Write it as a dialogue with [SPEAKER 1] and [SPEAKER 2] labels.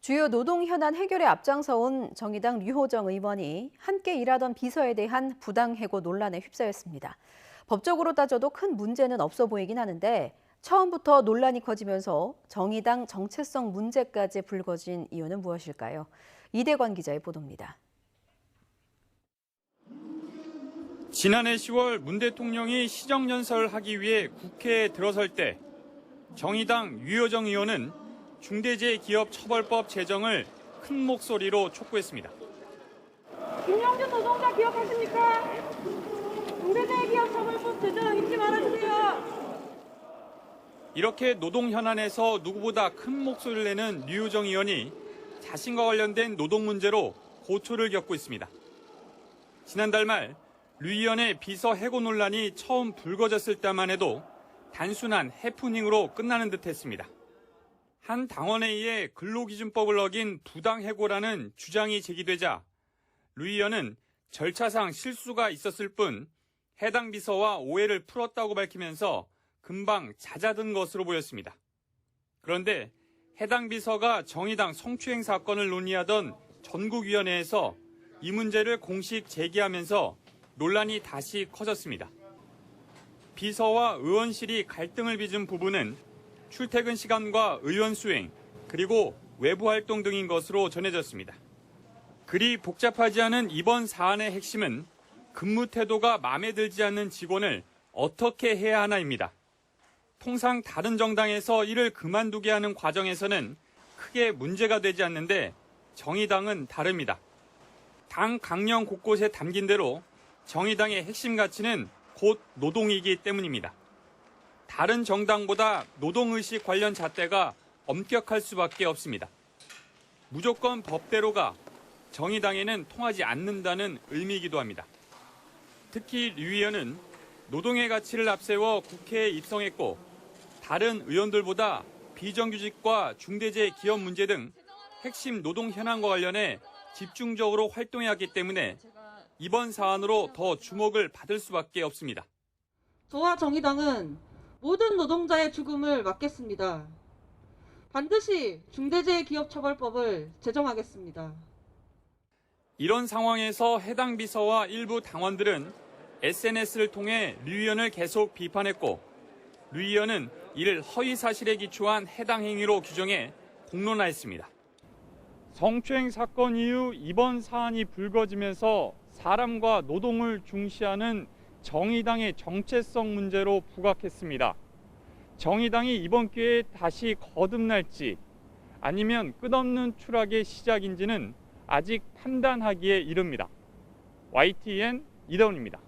[SPEAKER 1] 주요 노동 현안 해결에 앞장서온 정의당 류호정 의원이 함께 일하던 비서에 대한 부당 해고 논란에 휩싸였습니다. 법적으로 따져도 큰 문제는 없어 보이긴 하는데 처음부터 논란이 커지면서 정의당 정체성 문제까지 불거진 이유는 무엇일까요? 이대관 기자의 보도입니다.
[SPEAKER 2] 지난해 10월 문 대통령이 시정연설을 하기 위해 국회에 들어설 때 정의당 류호정 의원은 중대재해기업처벌법 제정을 큰 목소리로 촉구했습니다.
[SPEAKER 3] 김영준 노동자 기억하십니까? 중대재해기업처벌법 제정 잊지 말아주세요.
[SPEAKER 2] 이렇게 노동 현안에서 누구보다 큰 목소리를 내는 류호정 의원이 자신과 관련된 노동 문제로 고초를 겪고 있습니다. 지난달 말 류 의원의 비서 해고 논란이 처음 불거졌을 때만 해도 단순한 해프닝으로 끝나는 듯했습니다. 한 당원회의에 근로기준법을 어긴 부당해고라는 주장이 제기되자 류 의원은 절차상 실수가 있었을 뿐 해당 비서와 오해를 풀었다고 밝히면서 금방 잦아든 것으로 보였습니다. 그런데 해당 비서가 정의당 성추행 사건을 논의하던 전국위원회에서 이 문제를 공식 제기하면서 논란이 다시 커졌습니다. 비서와 의원실이 갈등을 빚은 부분은 출퇴근 시간과 의원 수행, 그리고 외부 활동 등인 것으로 전해졌습니다. 그리 복잡하지 않은 이번 사안의 핵심은 근무 태도가 마음에 들지 않는 직원을 어떻게 해야 하나입니다. 통상 다른 정당에서 일을 그만두게 하는 과정에서는 크게 문제가 되지 않는데 정의당은 다릅니다. 당 강령 곳곳에 담긴 대로 정의당의 핵심 가치는 곧 노동이기 때문입니다. 다른 정당보다 노동의식 관련 잣대가 엄격할 수밖에 없습니다. 무조건 법대로가 정의당에는 통하지 않는다는 의미이기도 합니다. 특히 류 의원은 노동의 가치를 앞세워 국회에 입성했고 다른 의원들보다 비정규직과 중대재해 기업 문제 등 핵심 노동 현안과 관련해 집중적으로 활동해왔기 때문에 이번 사안으로 더 주목을 받을 수밖에 없습니다.
[SPEAKER 3] 저와 정의당은 모든 노동자의 죽음을 막겠습니다. 반드시 중대재해기업처벌법을 제정하겠습니다.
[SPEAKER 2] 이런 상황에서 해당 비서와 일부 당원들은 SNS를 통해 류 의원을 계속 비판했고 류 의원은 이를 허위 사실에 기초한 해당 행위로 규정해 공론화했습니다. 성추행 사건 이후 이번 사안이 불거지면서 사람과 노동을 중시하는 정의당의 정체성 문제로 부각했습니다. 정의당이 이번 기회에 다시 거듭날지 아니면 끝없는 추락의 시작인지는 아직 판단하기에 이릅니다. YTN 이다운입니다.